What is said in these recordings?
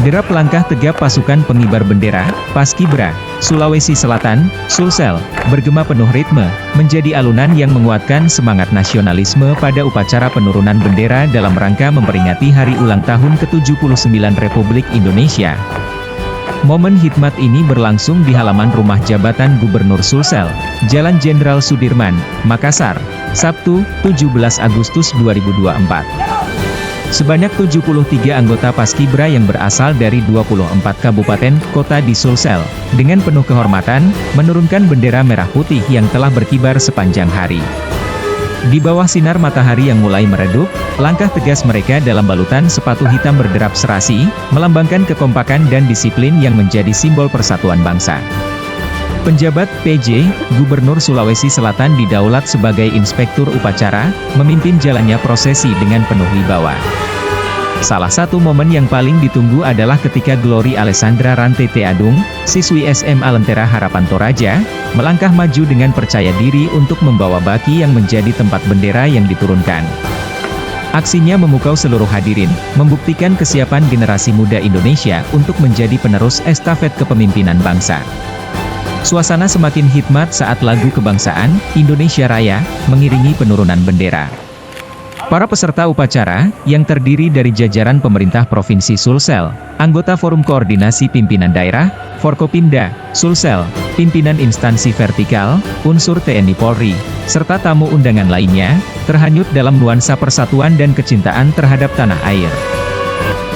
Derap langkah tegap pasukan pengibar bendera, Paskibra, Sulawesi Selatan, Sulsel, bergema penuh ritme, menjadi alunan yang menguatkan semangat nasionalisme pada upacara penurunan bendera dalam rangka memperingati hari ulang tahun ke-79 Republik Indonesia. Momen hikmat ini berlangsung di halaman rumah jabatan Gubernur Sulsel, Jalan Jenderal Sudirman, Makassar, Sabtu, 17 Agustus 2024. Sebanyak 73 anggota Paskibra yang berasal dari 24 kabupaten kota di Sulsel, dengan penuh kehormatan, menurunkan bendera merah putih yang telah berkibar sepanjang hari. Di bawah sinar matahari yang mulai meredup, langkah tegas mereka dalam balutan sepatu hitam berderap serasi, melambangkan kekompakan dan disiplin yang menjadi simbol persatuan bangsa. Penjabat PJ, Gubernur Sulawesi Selatan didaulat sebagai inspektur upacara, memimpin jalannya prosesi dengan penuh wibawa. Salah satu momen yang paling ditunggu adalah ketika Glory Alessandra Rantete Adung, siswi SMA Lentera Harapan Toraja, melangkah maju dengan percaya diri untuk membawa baki yang menjadi tempat bendera yang diturunkan. Aksinya memukau seluruh hadirin, membuktikan kesiapan generasi muda Indonesia untuk menjadi penerus estafet kepemimpinan bangsa. Suasana semakin hikmat saat lagu kebangsaan, Indonesia Raya, mengiringi penurunan bendera. Para peserta upacara, yang terdiri dari jajaran pemerintah Provinsi Sulsel, anggota Forum Koordinasi Pimpinan Daerah, Forkopimda, Sulsel, pimpinan instansi vertikal, unsur TNI Polri, serta tamu undangan lainnya, terhanyut dalam nuansa persatuan dan kecintaan terhadap tanah air.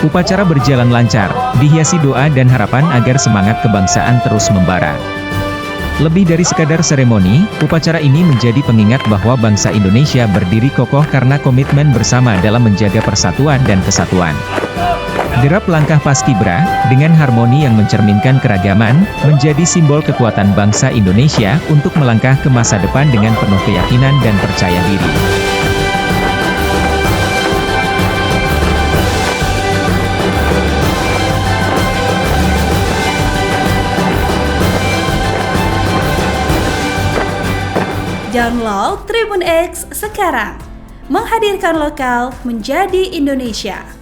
Upacara berjalan lancar, dihiasi doa dan harapan agar semangat kebangsaan terus membara. Lebih dari sekadar seremoni, upacara ini menjadi pengingat bahwa bangsa Indonesia berdiri kokoh karena komitmen bersama dalam menjaga persatuan dan kesatuan. Derap langkah Paskibra, dengan harmoni yang mencerminkan keragaman, menjadi simbol kekuatan bangsa Indonesia untuk melangkah ke masa depan dengan penuh keyakinan dan percaya diri. Download Tribun X sekarang, menghadirkan lokal menjadi Indonesia.